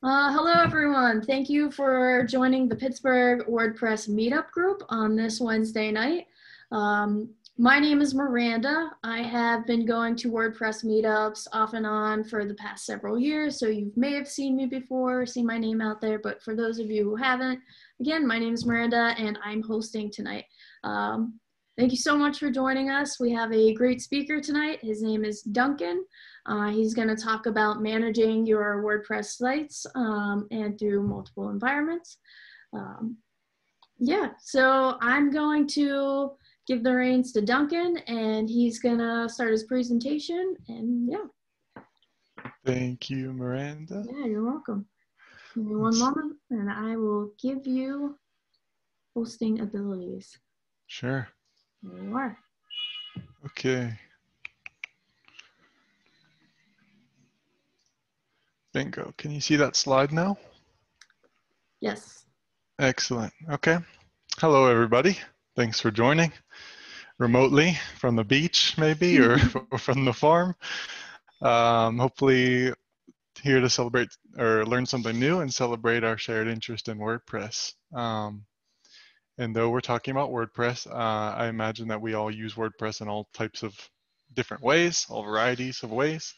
Hello, everyone. Thank you for joining the Pittsburgh WordPress Meetup group on this Wednesday night. My name is Miranda. I have been going to WordPress meetups off and on for the past several years, so you may have seen me before, seen my name out there, but for those of you who haven't, again, my name is Miranda and I'm hosting tonight. Thank you so much for joining us. We have a great speaker tonight. His name is Duncan. He's going to talk about managing your WordPress sites and through multiple environments. Yeah, so I'm going to give the reins to Duncan, and he's going to start his presentation. And yeah. Thank you, Miranda. Yeah, you're welcome. Give me one moment, and I will give you hosting abilities. Sure. There you are. Okay. Bingo. Can you see that slide now? Yes. Excellent. Okay. Hello, everybody. Thanks for joining remotely from the beach, maybe, or from the farm. Hopefully here to celebrate or learn something new and celebrate our shared interest in WordPress. And though we're talking about WordPress, I imagine that we all use WordPress in all types of different ways, all varieties of ways.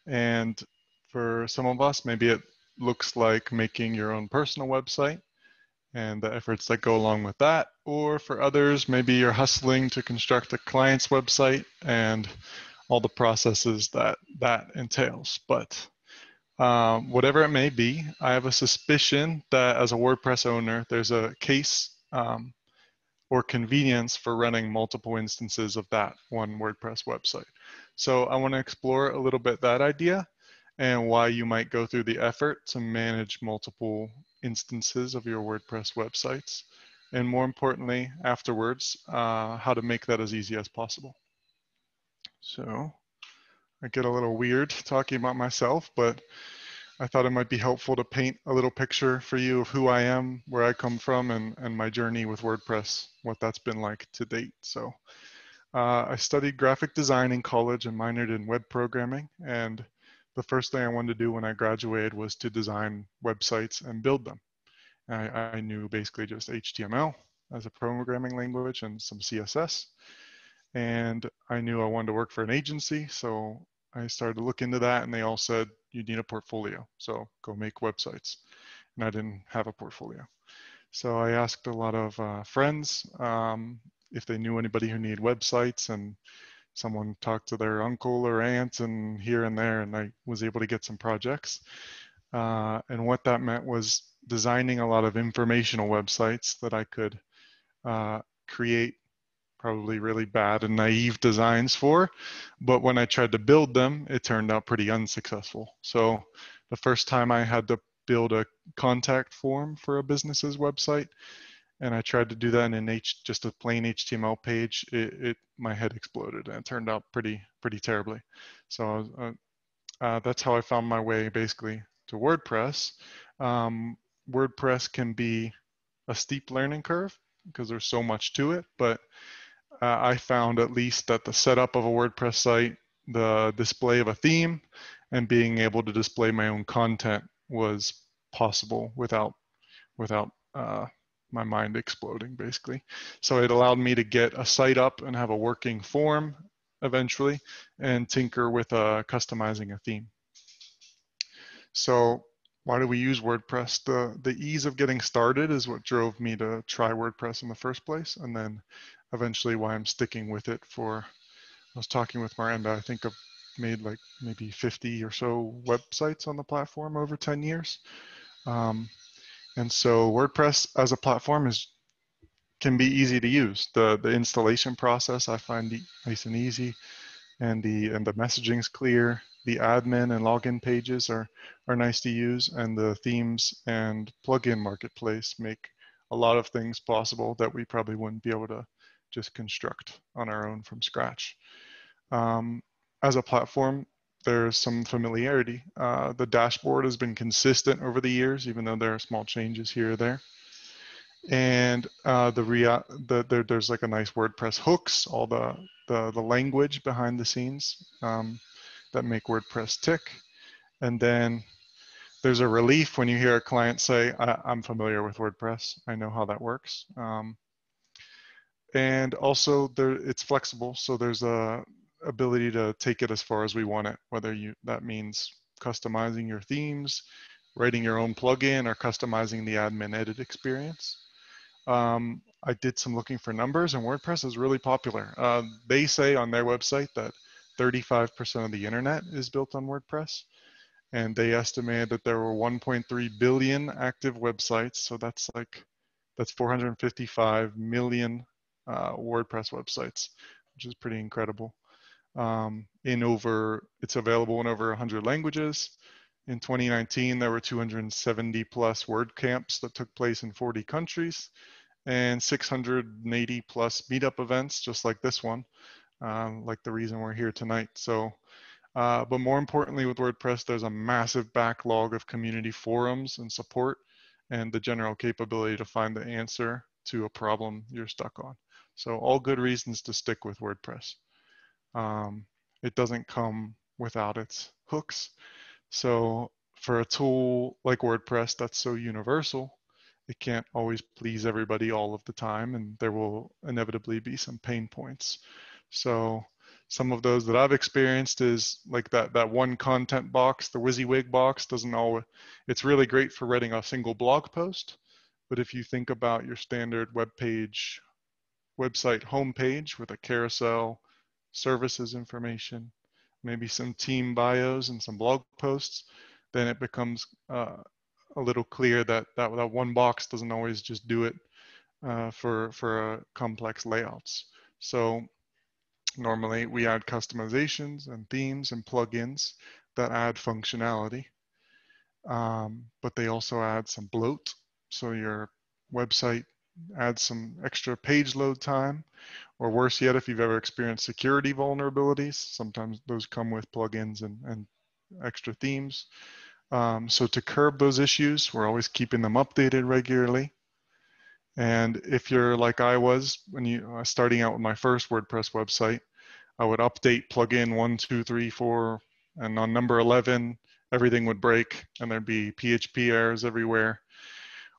And for some of us, maybe it looks like making your own personal website and the efforts that go along with that. Or for others, maybe you're hustling to construct a client's website and all the processes that that entails. But whatever it may be, I have a suspicion that as a WordPress owner, there's a case or convenience for running multiple instances of that one WordPress website. So I want to explore a little bit that idea and why you might go through the effort to manage multiple instances of your WordPress websites. And more importantly, afterwards, how to make that as easy as possible. So I get a little weird talking about myself, but I thought it might be helpful to paint a little picture for you of who I am, where I come from, and my journey with WordPress, what that's been like to date. So I studied graphic design in college and minored in web programming. And the first thing I wanted to do when I graduated was to design websites and build them. I knew basically just HTML as a programming language and some CSS. And I knew I wanted to work for an agency, so I started to look into that, and they all said, you need a portfolio, so go make websites. And I didn't have a portfolio. So I asked a lot of friends if they knew anybody who needed websites, and someone talked to their uncle or aunt and here and there, and I was able to get some projects. And what that meant was designing a lot of informational websites that I could create probably really bad and naive designs for, but when I tried to build them, it turned out pretty unsuccessful. So the first time I had to build a contact form for a business's website, and I tried to do that in just a plain HTML page, my head exploded, and it turned out pretty terribly. So that's how I found my way basically to WordPress. WordPress can be a steep learning curve because there's so much to it, but I found at least that the setup of a WordPress site, the display of a theme, and being able to display my own content was possible without my mind exploding, basically. So it allowed me to get a site up and have a working form eventually, and tinker with customizing a theme. So why do we use WordPress? The ease of getting started is what drove me to try WordPress in the first place, and then eventually why I'm sticking with it for, I was talking with Miranda, I think I've made like maybe 50 or so websites on the platform over 10 years. And so WordPress as a platform can be easy to use. The installation process I find nice and easy, and the messaging is clear. The admin and login pages are nice to use, and the themes and plugin marketplace make a lot of things possible that we probably wouldn't be able to just construct on our own from scratch. As a platform, there's some familiarity. The dashboard has been consistent over the years, even though there are small changes here or there. And there's like a nice WordPress hooks, all the language behind the scenes that make WordPress tick. And then there's a relief when you hear a client say, I'm familiar with WordPress. I know how that works. And also it's flexible. So there's a ability to take it as far as we want it, whether that means customizing your themes, writing your own plugin, or customizing the admin edit experience. I did some looking for numbers, and WordPress is really popular. They say on their website that 35% of the internet is built on WordPress, and they estimated that there were 1.3 billion active websites. So that's 455 million WordPress websites, which is pretty incredible. It's available in over 100 languages. In 2019, there were 270 plus WordCamps that took place in 40 countries, and 680 plus meetup events, just like this one, like the reason we're here tonight. So, but more importantly with WordPress, there's a massive backlog of community forums and support, and the general capability to find the answer to a problem you're stuck on. So all good reasons to stick with WordPress. It doesn't come without its hooks. So for a tool like WordPress that's so universal, it can't always please everybody all of the time, and there will inevitably be some pain points. So some of those that I've experienced is like that one content box, the WYSIWYG box doesn't always, it's really great for writing a single blog post. But if you think about your standard website homepage with a carousel, services information, maybe some team bios and some blog posts, then it becomes a little clear that one box doesn't always just do it for complex layouts. So normally we add customizations and themes and plugins that add functionality, but they also add some bloat. So your website adds some extra page load time, or worse yet, if you've ever experienced security vulnerabilities, sometimes those come with plugins and extra themes. So to curb those issues, we're always keeping them updated regularly. And if you're like I was when starting out with my first WordPress website, I would update plugin 1, 2, 3, 4, and on number 11, everything would break and there'd be PHP errors everywhere.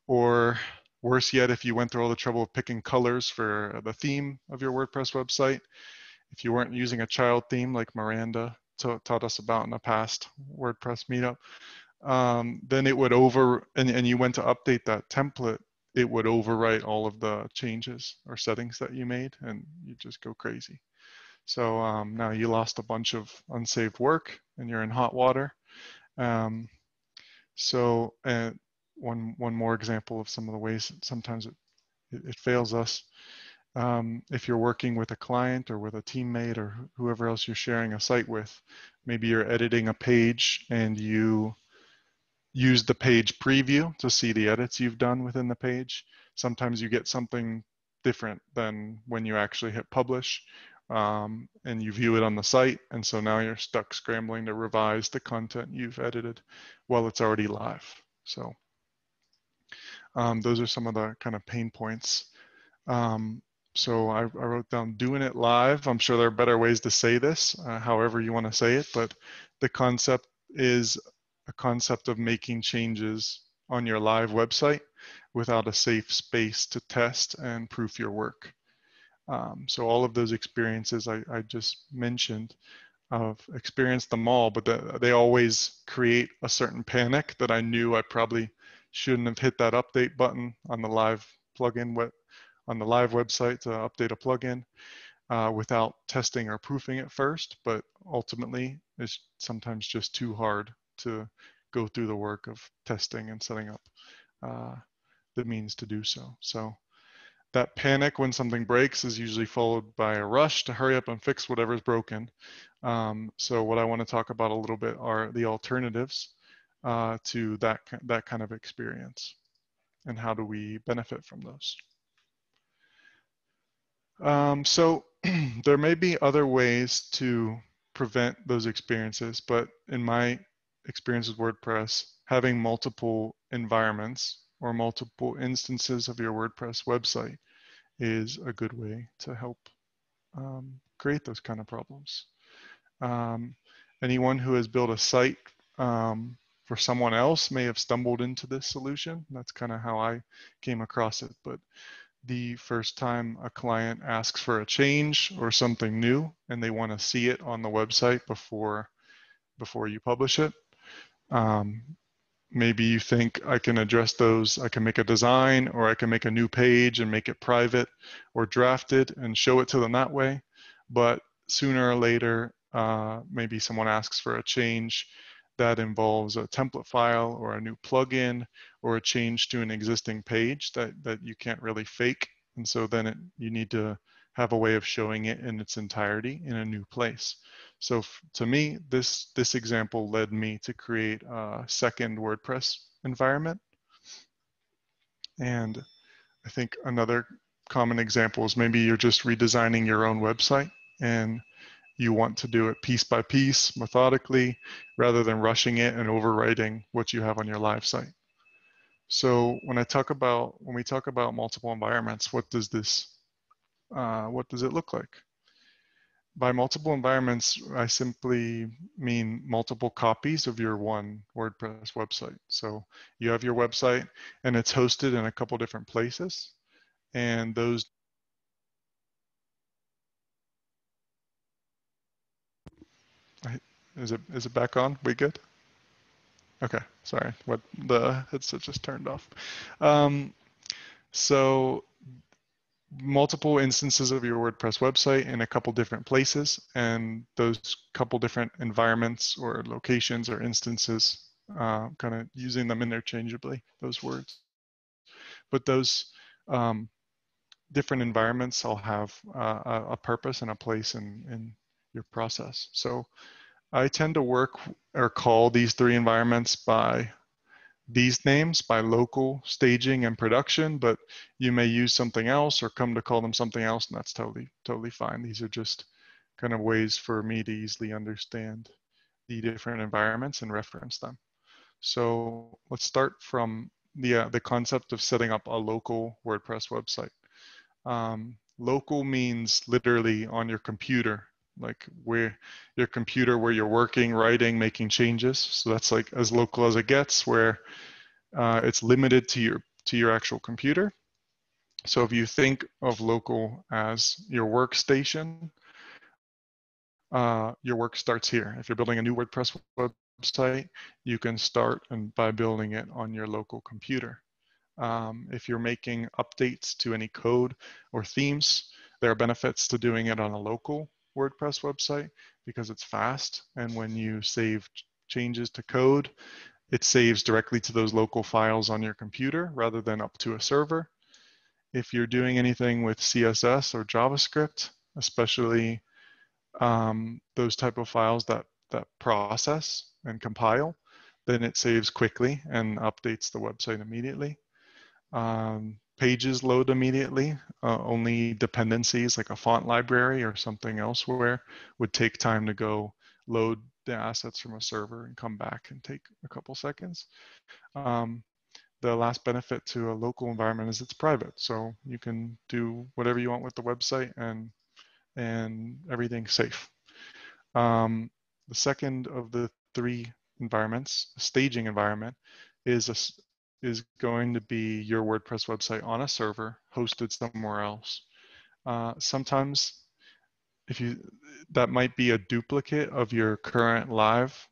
Or worse yet, if you went through all the trouble of picking colors for the theme of your WordPress website, if you weren't using a child theme like Miranda taught us about in a past WordPress meetup, then it would and you went to update that template, it would overwrite all of the changes or settings that you made, and you just go crazy. So now you lost a bunch of unsaved work and you're in hot water. So one more example of some of the ways that sometimes it fails us. If you're working with a client or with a teammate or whoever else you're sharing a site with, maybe you're editing a page and you use the page preview to see the edits you've done within the page. Sometimes you get something different than when you actually hit publish, and you view it on the site, and so now you're stuck scrambling to revise the content you've edited while it's already live. So those are some of the kind of pain points. So I wrote down doing it live. I'm sure there are better ways to say this, however you want to say it, but the concept is a concept of making changes on your live website without a safe space to test and proof your work. So all of those experiences I just mentioned, I've experienced them all, but they always create a certain panic that I knew I probably shouldn't have hit that update button on the live plugin on the live website to update a plugin without testing or proofing it first. But ultimately, it's sometimes just too hard to go through the work of testing and setting up the means to do so. So that panic when something breaks is usually followed by a rush to hurry up and fix whatever's broken. So what I want to talk about a little bit are the alternatives to that kind of experience, and how do we benefit from those. So there may be other ways to prevent those experiences, but in my experience with WordPress, having multiple environments or multiple instances of your WordPress website is a good way to help create those kind of problems. Anyone who has built a site for someone else may have stumbled into this solution. That's kind of how I came across it. But the first time a client asks for a change or something new and they want to see it on the website before you publish it, um, maybe you think I can address those, I can make a design, or I can make a new page and make it private or drafted and show it to them that way. But sooner or later, maybe someone asks for a change that involves a template file or a new plugin or a change to an existing page that you can't really fake. And so then you need to have a way of showing it in its entirety in a new place. So to me, this example led me to create a second WordPress environment. And I think another common example is maybe you're just redesigning your own website and you want to do it piece by piece, methodically, rather than rushing it and overwriting what you have on your live site. So when we talk about multiple environments, what does it look like? By multiple environments, I simply mean multiple copies of your one WordPress website. So you have your website and it's hosted in a couple different places, and those is it back on? We good? Okay, sorry. What the headset just turned off. So multiple instances of your WordPress website in a couple different places, and those couple different environments or locations or instances, kind of using them interchangeably, those words. But those different environments all have a purpose and a place in your process. So I tend to work or call these three environments by these names, by local, staging, and production, but you may use something else or come to call them something else, and that's totally fine. These are just kind of ways for me to easily understand the different environments and reference them. So let's start from the concept of setting up a local WordPress website. Local means literally on your computer, like your computer where you're working, writing, making changes. So that's like as local as it gets, where it's limited to your actual computer. So if you think of local as your workstation, your work starts here. If you're building a new WordPress website, you can start by building it on your local computer. If you're making updates to any code or themes, there are benefits to doing it on a local WordPress website because it's fast. And when you save changes to code, it saves directly to those local files on your computer rather than up to a server. If you're doing anything with CSS or JavaScript, especially those type of files that process and compile, then it saves quickly and updates the website immediately. Pages load immediately. Only dependencies like a font library or something elsewhere would take time to go load the assets from a server and come back and take a couple seconds. The last benefit to a local environment is it's private, so you can do whatever you want with the website and everything's safe. The second of the three environments, staging environment, is going to be your WordPress website on a server hosted somewhere else. Sometimes that might be a duplicate of your current live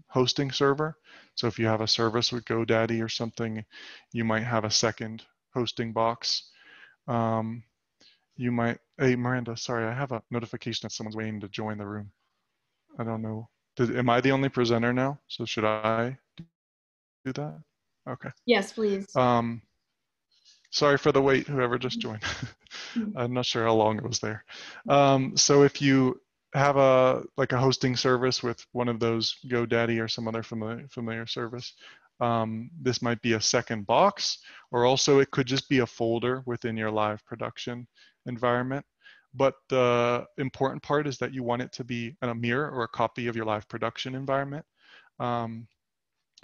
hosting server. So if you have a service with GoDaddy or something, you might have a second hosting box. Hey Miranda, sorry, I have a notification that someone's waiting to join the room. I don't know. Am I the only presenter now? So should I do that? Okay. Yes, please. Sorry for the wait, whoever just joined. I'm not sure how long it was there. So if you have a hosting service with one of those GoDaddy or some other familiar service, this might be a second box, or also it could just be a folder within your live production environment. But the important part is that you want it to be a mirror or a copy of your live production environment.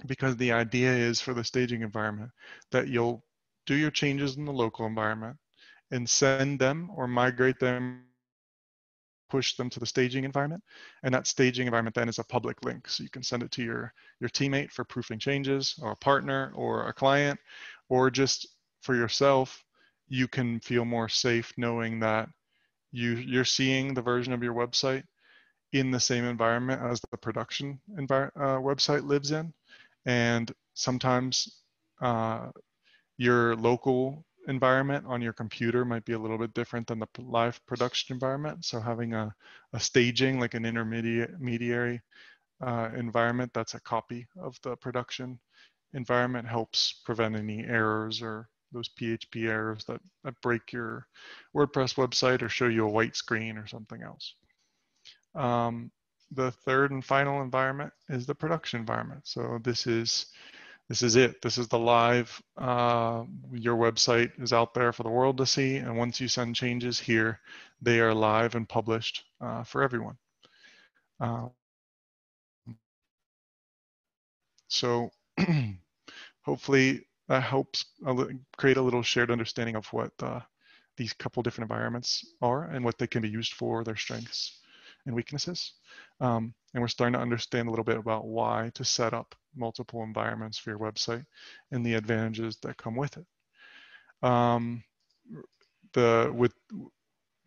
Because the idea is for the staging environment that you'll do your changes in the local environment and send them or migrate them push them to the staging environment. And that staging environment then is a public link. So you can send it to your teammate for proofing changes, or a partner, or a client, or just for yourself. You can feel more safe knowing that you're seeing the version of your website in the same environment as the production website lives in. And sometimes your local environment on your computer might be a little bit different than the live production environment. So having a staging, like an intermediary environment that's a copy of the production environment, helps prevent any errors or those PHP errors that break your WordPress website or show you a white screen or something else. The third and final environment is the production environment. So this is it. This is the live, your website is out there for the world to see. And once you send changes here, they are live and published for everyone. So hopefully that helps create a little shared understanding of what these couple different environments are and what they can be used for, their strengths and weaknesses. And we're starting to understand a little bit about why to set up multiple environments for your website and the advantages that come with it. The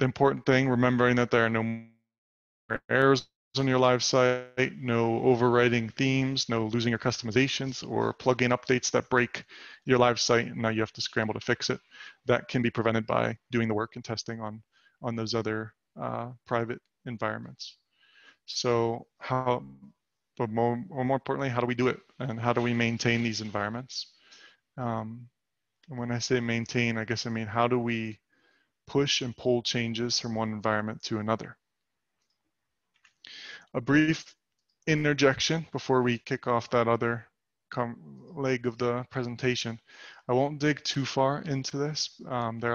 important thing, remembering that there are no more errors on your live site, no overwriting themes, no losing your customizations or plugin updates that break your live site and now you have to scramble to fix it. That can be prevented by doing the work and testing on those other private environments. So but more importantly, how do we do it? And how do we maintain these environments? And when I say maintain, I guess I mean, how do we push and pull changes from one environment to another? A brief interjection before we kick off that other leg of the presentation. I won't dig too far into this. There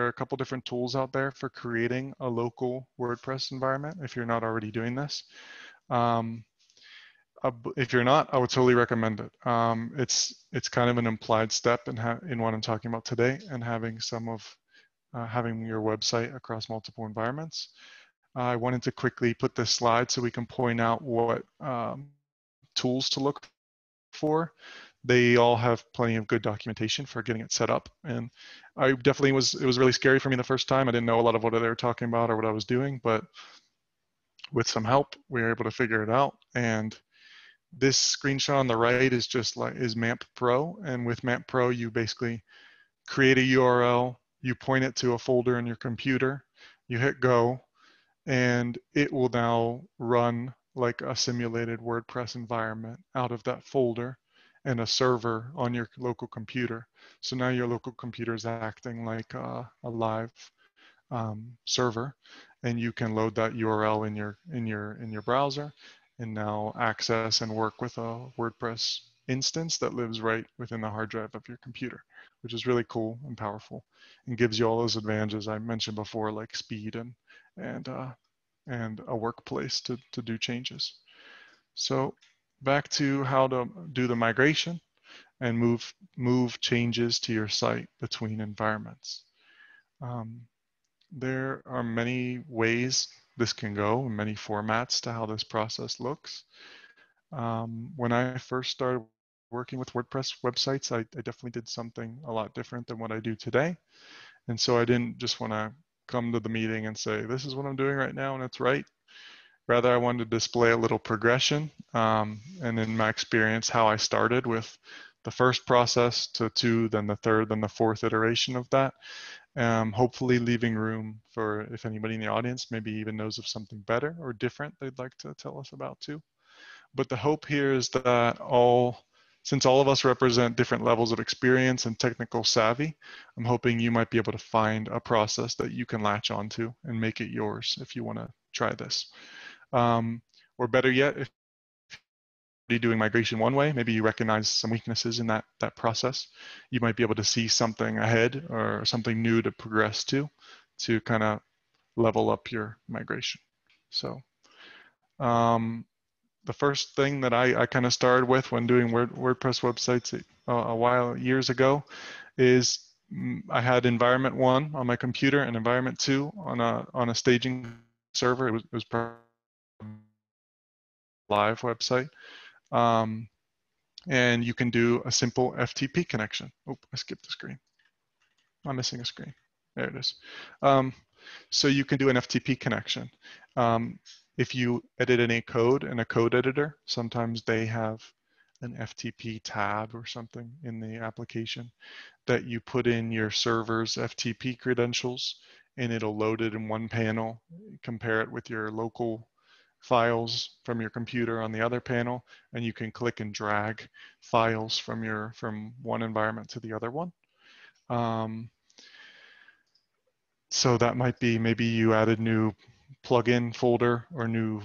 are a couple different tools out there for creating a local WordPress environment if you're not already doing this. If you're not, I would totally recommend it. It's kind of an implied step in what I'm talking about today, and having having your website across multiple environments. I wanted to quickly put this slide so we can point out what tools to look for. They all have plenty of good documentation for getting it set up. And I definitely it was really scary for me the first time. I didn't know a lot of what they were talking about or what I was doing, but with some help, we were able to figure it out. And this screenshot on the right is MAMP Pro. And with MAMP Pro, you basically create a URL, you point it to a folder in your computer, you hit go, and it will now run like a simulated WordPress environment out of that folder and a server on your local computer. So now your local computer is acting like a live server, and you can load that URL in your browser and now access and work with a WordPress instance that lives right within the hard drive of your computer, which is really cool and powerful and gives you all those advantages I mentioned before, like speed and a workplace to do changes. So back to how to do the migration and move changes to your site between environments. There are many ways this can go, many formats to how this process looks. When I first started working with WordPress websites, I definitely did something a lot different than what I do today. And so I didn't just want to come to the meeting and say, this is what I'm doing right now and it's right. Rather, I wanted to display a little progression. And in my experience, how I started with the first process to two, then the third, then the fourth iteration of that. Hopefully leaving room for, if anybody in the audience maybe even knows of something better or different they'd like to tell us about too. But the hope here is that since all of us represent different levels of experience and technical savvy, I'm hoping you might be able to find a process that you can latch onto and make it yours if you want to try this. Or better yet, if you're doing migration one way, maybe you recognize some weaknesses in that process. You might be able to see something ahead or something new to progress to kind of level up your migration. So the first thing that I kind of started with when doing WordPress websites years ago is I had environment 1 on my computer and environment 2 on a staging server. It was a live website. And you can do a simple FTP connection. Oh, I skipped the screen. I'm missing a screen. There it is. So you can do an FTP connection. If you edit any code in a code editor, sometimes they have an FTP tab or something in the application that you put in your server's FTP credentials, and it'll load it in one panel, compare it with your local files from your computer on the other panel, and you can click and drag files from one environment to the other one. So that might be, maybe you added new plugin folder or new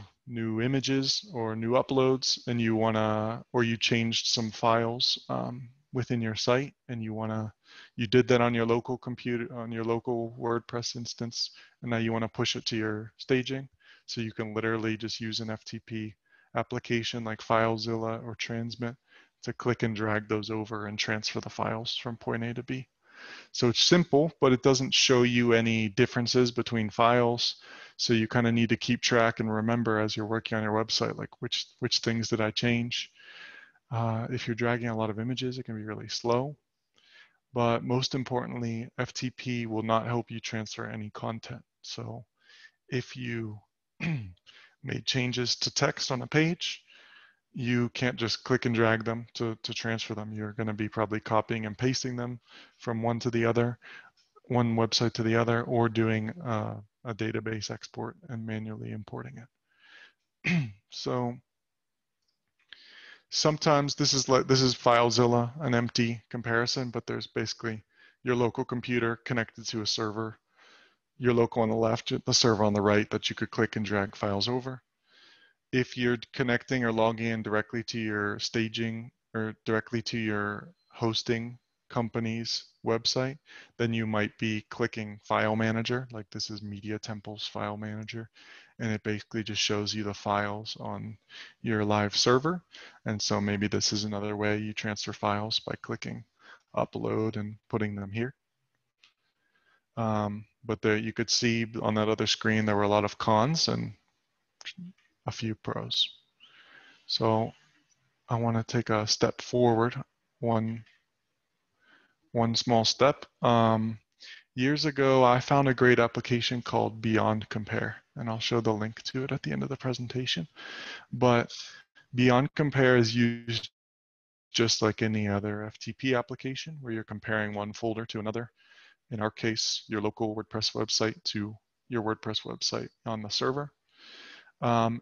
images or new uploads, and you wanna, or you changed some files within your site, and you did that on your local computer, on your local WordPress instance, and now you wanna push it to your staging. So you can literally just use an FTP application like FileZilla or Transmit to click and drag those over and transfer the files from point A to B. So it's simple, but it doesn't show you any differences between files. So you kind of need to keep track and remember as you're working on your website, like which things did I change? If you're dragging a lot of images, it can be really slow. But most importantly, FTP will not help you transfer any content. So if you made changes to text on a page, you can't just click and drag them to transfer them. You're going to be probably copying and pasting them from one to the other, one website to the other, or doing a database export and manually importing it. So sometimes this is FileZilla, an empty comparison, but there's basically your local computer connected to a server, your local on the left, the server on the right that you could click and drag files over. If you're connecting or logging in directly to your staging or directly to your hosting company's website, then you might be clicking File Manager, like this is Media Temple's File Manager, and it basically just shows you the files on your live server. And so maybe this is another way you transfer files by clicking Upload and putting them here. But there, you could see on that other screen there were a lot of cons and a few pros. So I want to take a step forward, one small step. Years ago, I found a great application called Beyond Compare, and I'll show the link to it at the end of the presentation. But Beyond Compare is used just like any other FTP application where you're comparing one folder to another. In our case, your local WordPress website to your WordPress website on the server.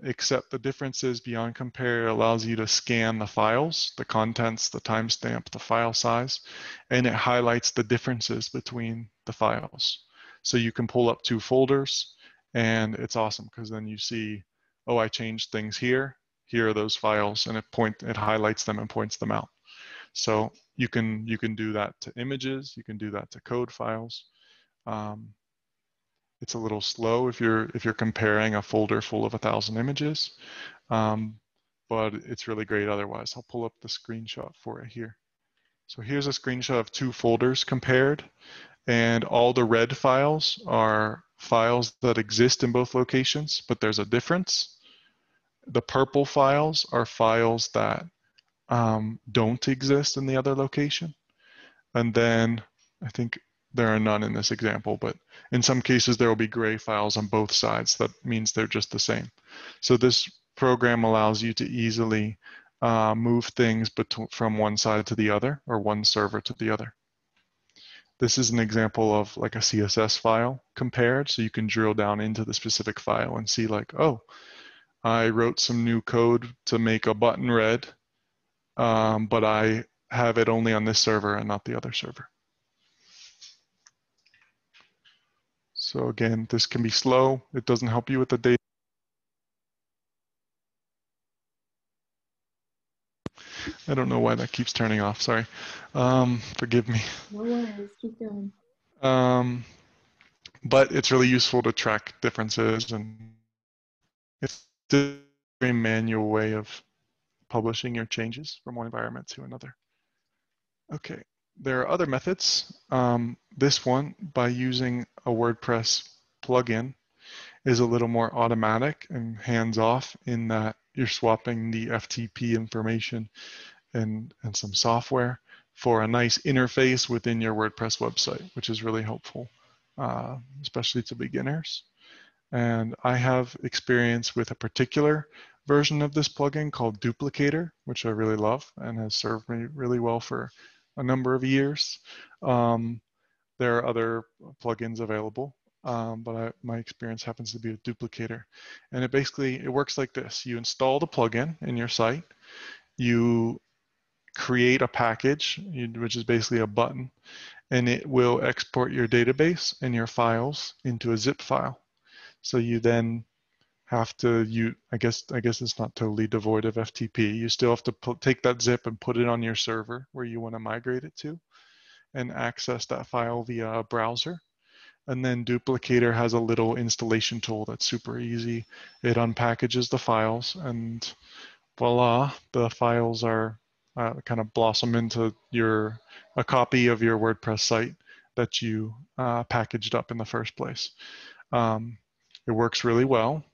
Except the difference is Beyond Compare allows you to scan the files, the contents, the timestamp, the file size, and it highlights the differences between the files. So you can pull up two folders, and it's awesome because then you see, oh, I changed things here. Here are those files, and it highlights them and points them out. So you can do that to images, you can do that to code files. It's a little slow if you're comparing a folder full of 1,000 images, but it's really great otherwise. I'll pull up the screenshot for it here. So here's a screenshot of two folders compared, and all the red files are files that exist in both locations, but there's a difference. The purple files are files that don't exist in the other location. And then I think there are none in this example, but in some cases there will be gray files on both sides. That means they're just the same. So this program allows you to easily move things from one side to the other or one server to the other. This is an example of like a CSS file compared, so you can drill down into the specific file and see like, oh, I wrote some new code to make a button red, but I have it only on this server and not the other server. So again, this can be slow. It doesn't help you with the data. I don't know why that keeps turning off, sorry. Forgive me. No worries, keep going. But it's really useful to track differences, and it's a very manual way of publishing your changes from one environment to another. Okay, there are other methods. This one, by using a WordPress plugin, is a little more automatic and hands-off in that you're swapping the FTP information and some software for a nice interface within your WordPress website, which is really helpful, especially to beginners. And I have experience with a particular version of this plugin called Duplicator, which I really love and has served me really well for a number of years. There are other plugins available, but my experience happens to be with Duplicator. And it works like this. You install the plugin in your site, you create a package, which is basically a button, and it will export your database and your files into a zip file. So you then have to, I guess it's not totally devoid of FTP. You still have to take that zip and put it on your server where you want to migrate it to and access that file via a browser. And then Duplicator has a little installation tool that's super easy. It unpackages the files and voila, the files are kind of blossom into a copy of your WordPress site that you packaged up in the first place. It works really well.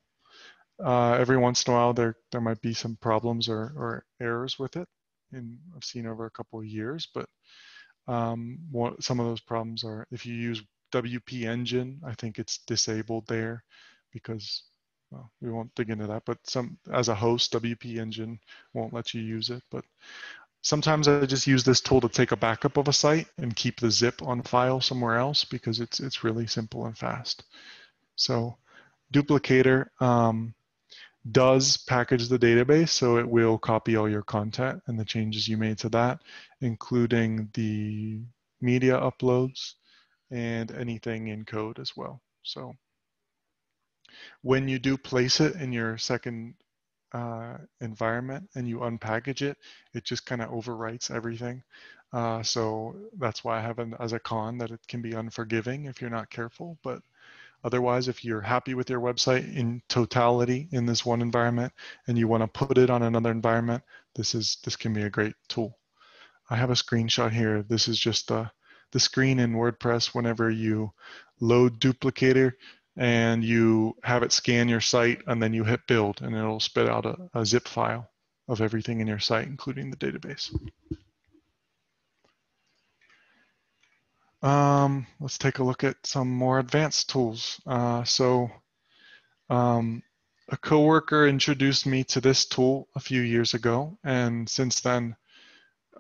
Every once in a while, there might be some problems or errors with it. I've seen over a couple of years, but some of those problems are if you use WP Engine, I think it's disabled there because, well, we won't dig into that, but as a host, WP Engine won't let you use it. But sometimes I just use this tool to take a backup of a site and keep the zip on file somewhere else because it's really simple and fast. So Duplicator does package the database, so it will copy all your content and the changes you made to that, including the media uploads and anything in code as well. So when you do place it in your second environment and you unpackage it, it just kind of overwrites everything. So that's why I have it as a con that it can be unforgiving if you're not careful. But otherwise, if you're happy with your website in totality in this one environment and you want to put it on another environment, this can be a great tool. I have a screenshot here. This is just the screen in WordPress whenever you load Duplicator and you have it scan your site and then you hit build and it'll spit out a zip file of everything in your site, including the database. Let's take a look at some more advanced tools. A coworker introduced me to this tool a few years ago, and since then,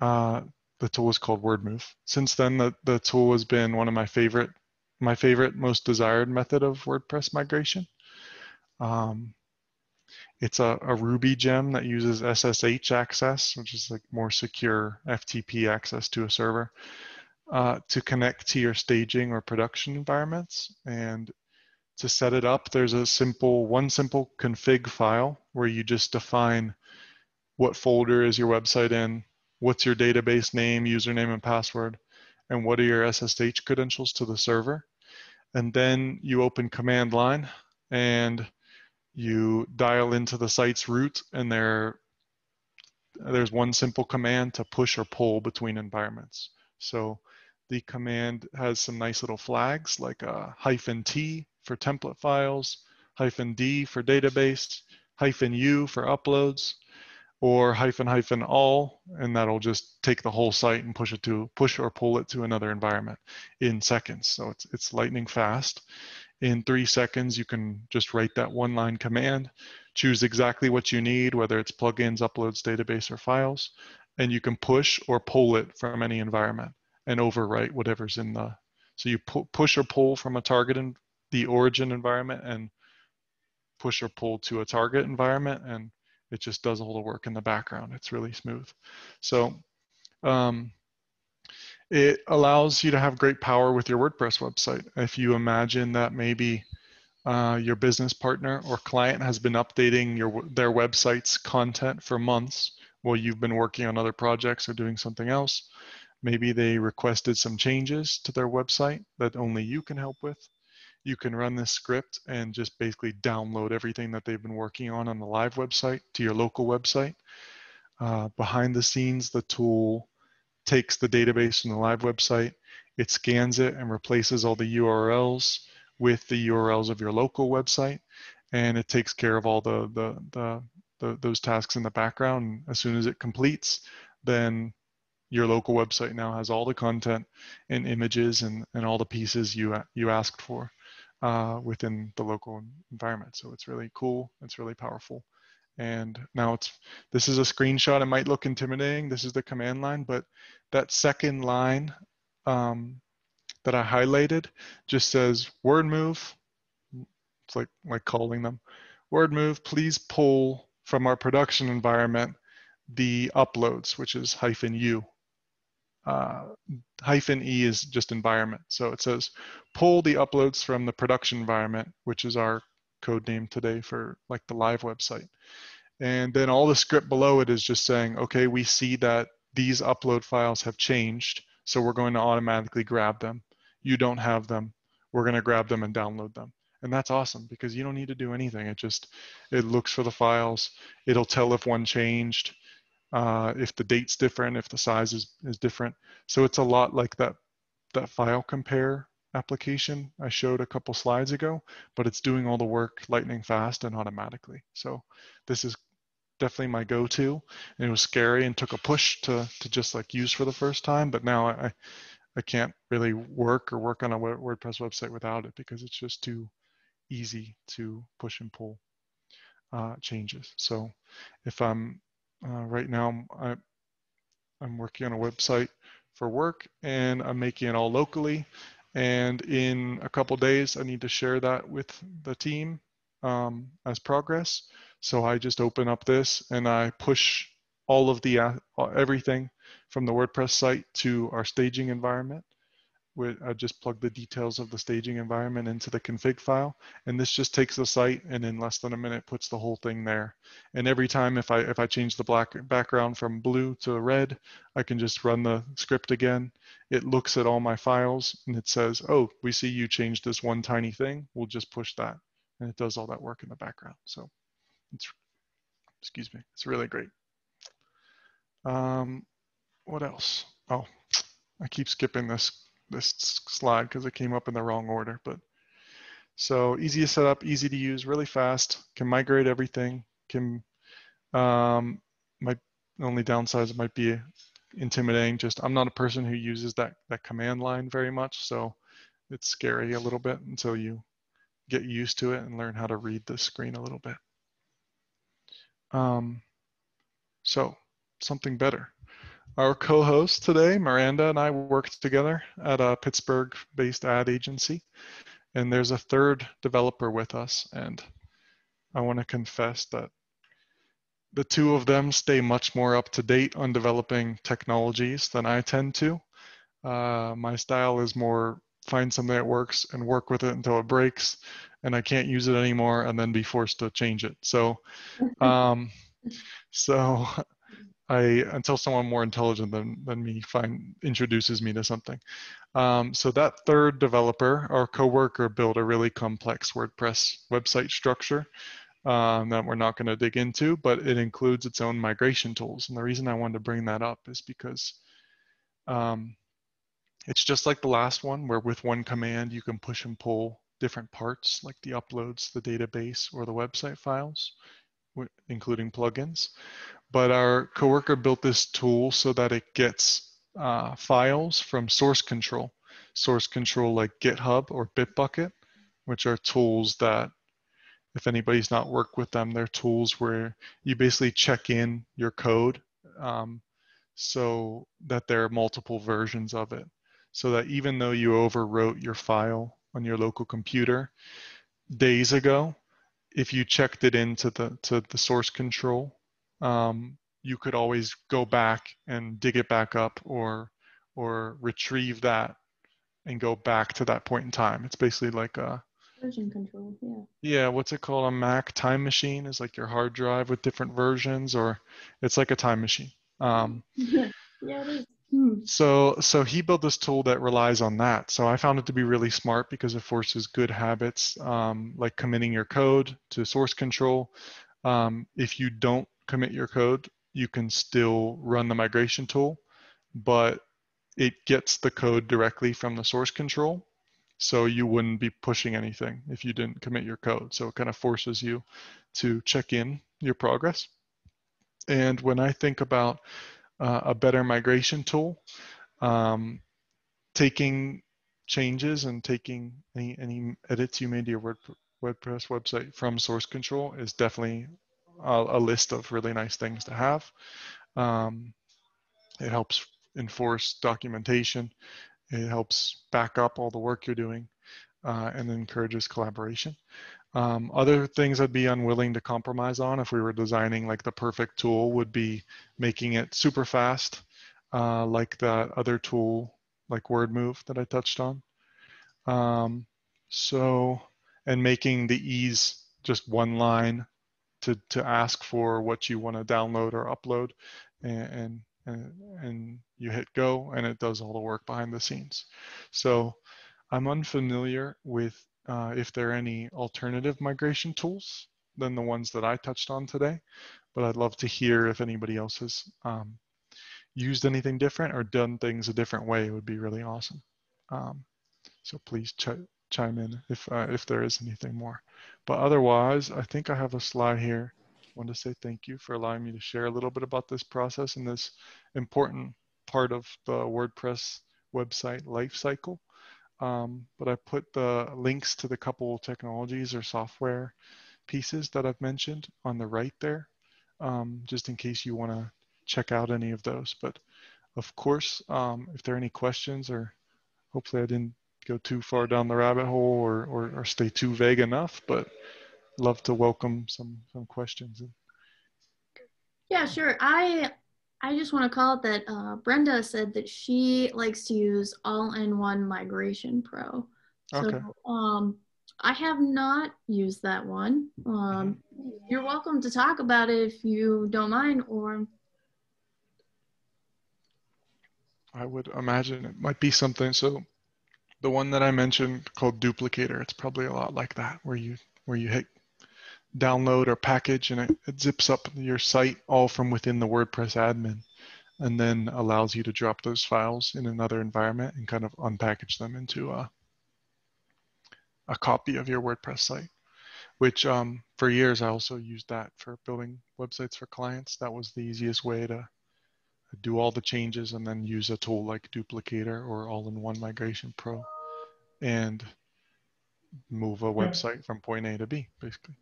the tool is called WordMove. Since then, the tool has been one of my favorite, most desired method of WordPress migration. It's a Ruby gem that uses SSH access, which is like more secure FTP access to a server, to connect to your staging or production environments. And to set it up, there's one simple config file where you just define what folder is your website in, what's your database name, username, and password, and what are your SSH credentials to the server. And then you open command line and you dial into the site's root, and there's one simple command to push or pull between environments. So the command has some nice little flags like a -t for template files, -d for database, -u for uploads, or --all, and that'll just take the whole site and push or pull it to another environment in seconds. So it's lightning fast. In 3 seconds, you can just write that one-line command, choose exactly what you need, whether it's plugins, uploads, database, or files, and you can push or pull it from any environment and overwrite whatever's in the. So you push or pull from a target in the origin environment and push or pull to a target environment, and it just does all the work in the background. It's really smooth. So it allows you to have great power with your WordPress website. If you imagine that maybe your business partner or client has been updating their website's content for months while you've been working on other projects or doing something else, maybe they requested some changes to their website that only you can help with. You can run this script and just basically download everything that they've been working on the live website to your local website. Behind the scenes, the tool takes the database from the live website, it scans it and replaces all the URLs with the URLs of your local website, and it takes care of all those tasks in the background. And as soon as it completes, then your local website now has all the content and images and all the pieces you asked for within the local environment. So it's really cool. It's really powerful. And now this is a screenshot. It might look intimidating. This is the command line, but that second line that I highlighted just says WordMove. It's like calling them. WordMove, please pull from our production environment the uploads, which is -u. -e is just environment. So it says pull the uploads from the production environment, which is our code name today for like the live website. And then all the script below it is just saying, okay, we see that these upload files have changed, so we're going to automatically grab them. You don't have them. We're going to grab them and download them. And that's awesome because you don't need to do anything. It looks for the files. It'll tell if one changed, if the date's different, if the size is different. So it's a lot like that file compare application I showed a couple slides ago, but it's doing all the work lightning fast and automatically. So this is definitely my go-to. And it was scary and took a push to just like use for the first time, but now I can't really work on a WordPress website without it because it's just too easy to push and pull changes. So if I'm right now I'm working on a website for work and I'm making it all locally, and in a couple days I need to share that with the team as progress. So I just open up this and I push all of the everything from the WordPress site to our staging environment. I just plug the details of the staging environment into the config file, and this just takes the site and in less than a minute puts the whole thing there. And every time if I change the background from blue to red, I can just run the script again. It looks at all my files and it says, oh, we see you changed this one tiny thing. We'll just push that, and it does all that work in the background. So it's really great. What else? Oh, I keep skipping this slide because it came up in the wrong order. But so easy to set up, easy to use, really fast, can migrate everything, can my only downsides might be intimidating. Just I'm not a person who uses that command line very much, so it's scary a little bit until you get used to it and learn how to read the screen a little bit. So something better. Our co-host today, Miranda, and I worked together at a Pittsburgh-based ad agency, and there's a third developer with us, and I want to confess that the two of them stay much more up to date on developing technologies than I tend to. My style is more find something that works and work with it until it breaks, and I can't use it anymore and then be forced to change it. So, until someone more intelligent than me introduces me to something. So that third developer, our coworker, built a really complex WordPress website structure that we're not going to dig into, but it includes its own migration tools. And the reason I wanted to bring that up is because it's just like the last one, where with one command you can push and pull different parts like the uploads, the database, or the website files, including plugins. But our coworker built this tool so that it gets files from source control like GitHub or Bitbucket, which are tools that, if anybody's not worked with them, they're tools where you basically check in your code so that there are multiple versions of it. So that even though you overwrote your file on your local computer days ago, if you checked it into the source control, you could always go back and dig it back up or retrieve that and go back to that point in time. It's basically like a version control, yeah. Yeah, what's it called? A Mac time machine is like your hard drive with different versions, or it's like a time machine. Yeah, it is. So he built this tool that relies on that. So I found it to be really smart because it forces good habits, like committing your code to source control. If you don't commit your code, you can still run the migration tool, but it gets the code directly from the source control. So you wouldn't be pushing anything if you didn't commit your code. So it kind of forces you to check in your progress. And when I think about a better migration tool, um, taking changes and taking any edits you made to your WordPress website from source control is definitely a list of really nice things to have. It helps enforce documentation. It helps back up all the work you're doing and encourages collaboration. Other things I'd be unwilling to compromise on if we were designing like the perfect tool would be making it super fast, like that other tool like WordMove that I touched on. So, and making the ease just one line to ask for what you want to download or upload, and you hit go and it does all the work behind the scenes. So I'm unfamiliar with if there are any alternative migration tools than the ones that I touched on today, but I'd love to hear if anybody else has used anything different or done things a different way. It would be really awesome. So please chime in if there is anything more. But otherwise, I think I have a slide here. I want to say thank you for allowing me to share a little bit about this process and this important part of the WordPress website life cycle. But I put the links to the couple technologies or software pieces that I've mentioned on the right there, just in case you want to check out any of those. But of course, if there are any questions, or hopefully I didn't go too far down the rabbit hole or stay too vague enough, but love to welcome some questions. Yeah, sure. I just want to call it that Brenda said that she likes to use All-in-One Migration Pro. So Okay. I have not used that one. You're welcome to talk about it if you don't mind, or I would imagine it might be something. So the one that I mentioned called Duplicator, it's probably a lot like that, where you hit download or package and it zips up your site all from within the WordPress admin, and then allows you to drop those files in another environment and kind of unpackage them into a copy of your WordPress site, which for years I also used that for building websites for clients. That was the easiest way to do all the changes and then use a tool like Duplicator or All-in-One Migration Pro and move a Yeah. website from point A to B, basically.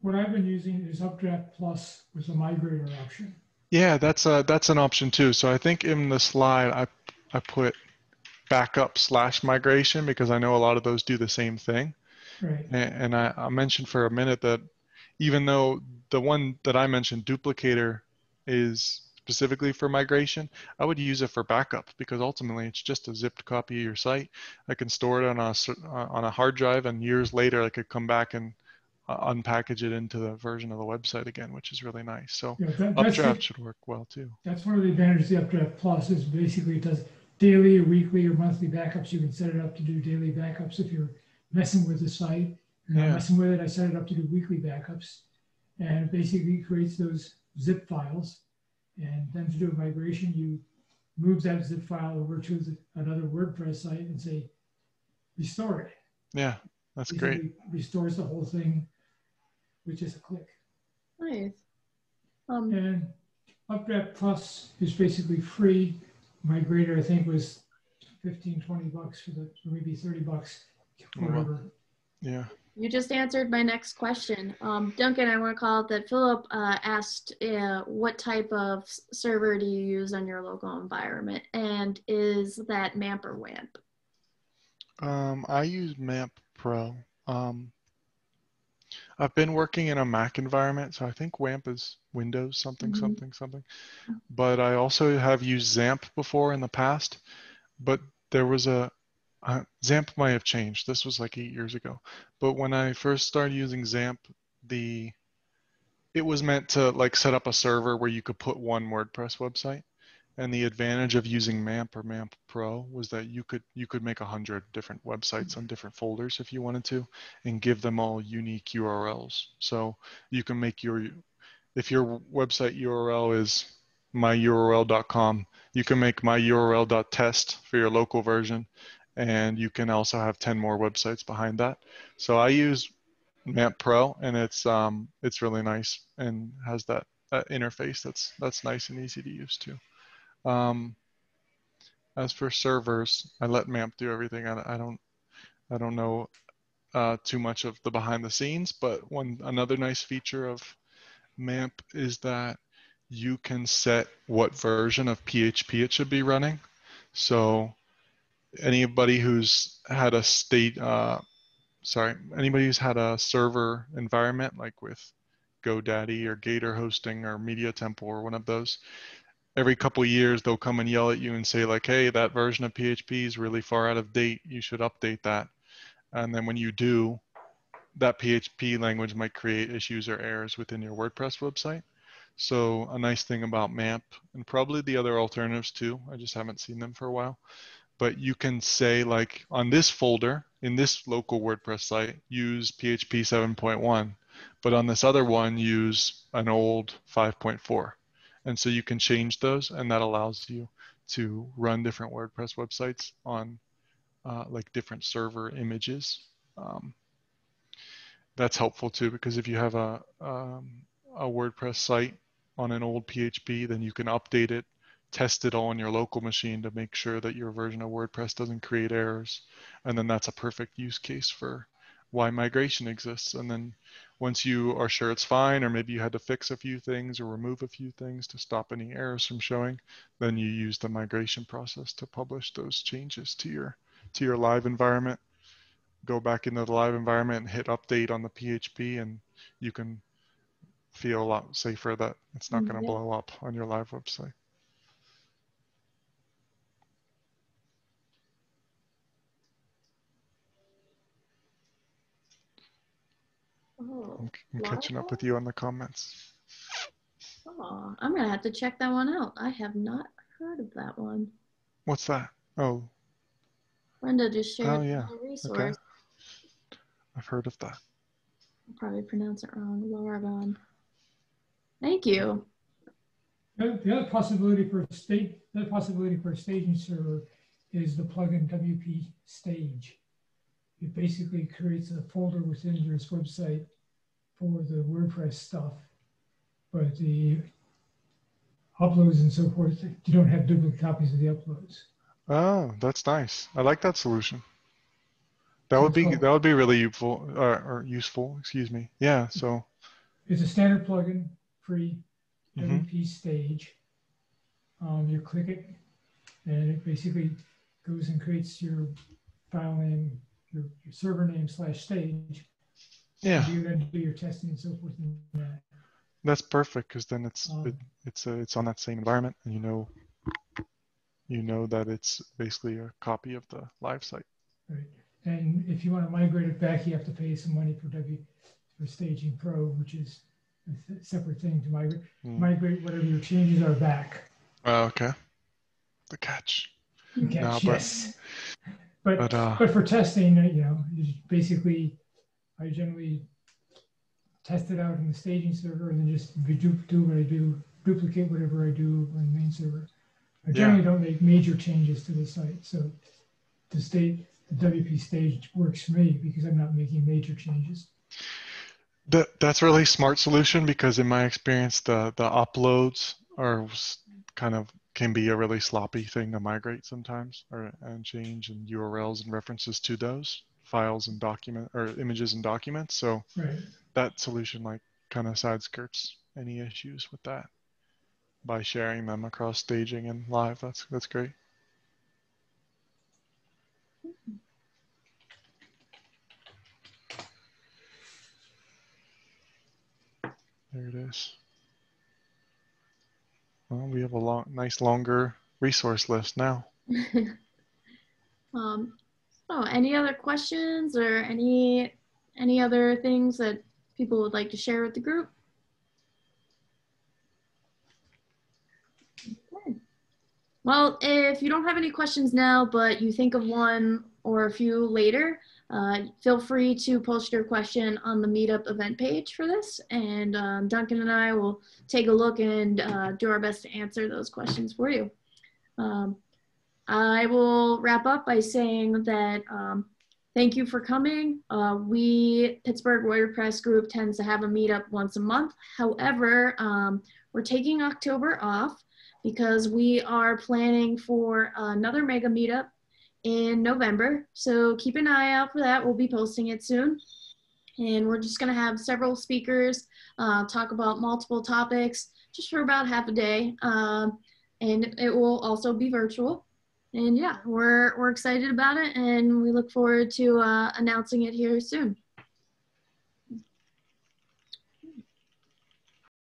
What I've been using is Updraft Plus with a migrator option. Yeah, that's an option too. So I think in the slide I put backup/migration because I know a lot of those do the same thing. Right. And I mentioned for a minute that even though the one that I mentioned, Duplicator, is specifically for migration, I would use it for backup because ultimately it's just a zipped copy of your site. I can store it on a hard drive, and years later I could come back and unpackage it into the version of the website again, which is really nice. So Yeah, Updraft should work well too. That's one of the advantages of the Updraft Plus is basically it does daily or weekly or monthly backups. You can set it up to do daily backups if you're messing with the site. If you're not messing with it, I set it up to do weekly backups. And it basically creates those zip files. And then to do a migration, you move that zip file over to another WordPress site and say, restore it. Yeah, that's basically great. Restores the whole thing with just a click. nice. And Updraft Plus is basically free. Migrator, I think, was 15, 20 bucks or maybe 30 bucks, whatever. Yeah. You just answered my next question. Duncan, I want to call it that Philip asked what type of server do you use on your local environment, and is that MAMP or WAMP? I use MAMP Pro. I've been working in a Mac environment, so I think WAMP is Windows something. But I also have used XAMPP before in the past, but there was XAMPP might have changed. This was like 8 years ago. But when I first started using XAMPP, it was meant to like set up a server where you could put one WordPress website. And the advantage of using MAMP or MAMP Pro was that you could make 100 different websites on different folders if you wanted to, and give them all unique URLs. So you can make if your website URL is myurl.com. You can make myurl.test for your local version, and you can also have 10 more websites behind that. So I use MAMP Pro, and it's really nice and has that interface that's nice and easy to use too. As for servers, I let MAMP do everything. I don't know too much of the behind the scenes, but another nice feature of MAMP is that you can set what version of PHP it should be running. So anybody who's had a anybody who's had a server environment like with GoDaddy or Gator hosting or Media Temple or one of those, every couple of years they'll come and yell at you and say like, hey, that version of PHP is really far out of date. You should update that. And then when you do, that PHP language might create issues or errors within your WordPress website. So a nice thing about MAMP, and probably the other alternatives too, I just haven't seen them for a while, but you can say like on this folder, in this local WordPress site, use PHP 7.1, but on this other one, use an old 5.4. And so you can change those, and that allows you to run different WordPress websites on like different server images. That's helpful too, because if you have a WordPress site on an old PHP, then you can update it, test it all on your local machine to make sure that your version of WordPress doesn't create errors. And then that's a perfect use case for why migration exists. And then once you are sure it's fine, or maybe you had to fix a few things or remove a few things to stop any errors from showing, then you use the migration process to publish those changes to your live environment. Go back into the live environment and hit update on the PHP, and you can feel a lot safer that it's not going to blow up on your live website. Oh, I'm catching up with you on the comments. Oh, I'm gonna have to check that one out. I have not heard of that one. What's that? Oh. Brenda just shared Yeah. a resource. Okay. I've heard of that. I'll probably pronounce it wrong. Laragon. Thank you. The other possibility for a staging server is the plugin WP Stage. It basically creates a folder within your website for the WordPress stuff, but the uploads and so forth, you don't have duplicate copies of the uploads. Oh, that's nice. I like that solution. That would be really useful, or useful, excuse me. Yeah, so. It's a standard plugin, free, WP Stage. You click it, and it basically goes and creates your file name, your server name /stage. Yeah. You then do your testing and so forth in that. That's perfect, because then it's on that same environment, and you know that it's basically a copy of the live site. Right. And if you want to migrate it back, you have to pay some money for Staging Pro, which is a separate thing to migrate whatever your changes are back. Okay. The catch. The catch, yes. But for testing, basically, I generally test it out in the staging server and then just do what I do, duplicate whatever I do on the main server. I generally don't make major changes to the site, so the WP Stage works for me because I'm not making major changes. That's a really smart solution, because in my experience, the uploads are can be a really sloppy thing to migrate sometimes, and change and URLs and references to those files and images and documents. So that solution kind of side skirts any issues with that by sharing them across staging and live. That's great. There it is. Well, we have a nice longer resource list now. So any other questions or any other things that people would like to share with the group? Okay. Well, if you don't have any questions now, but you think of one or a few later, feel free to post your question on the Meetup event page for this, and Duncan and I will take a look and do our best to answer those questions for you. I will wrap up by saying that thank you for coming. Pittsburgh WordPress group tends to have a meetup once a month. However, we're taking October off because we are planning for another mega meetup in November. So keep an eye out for that. We'll be posting it soon. And we're just gonna have several speakers talk about multiple topics just for about half a day. And it will also be virtual. And yeah, we're excited about it, and we look forward to announcing it here soon.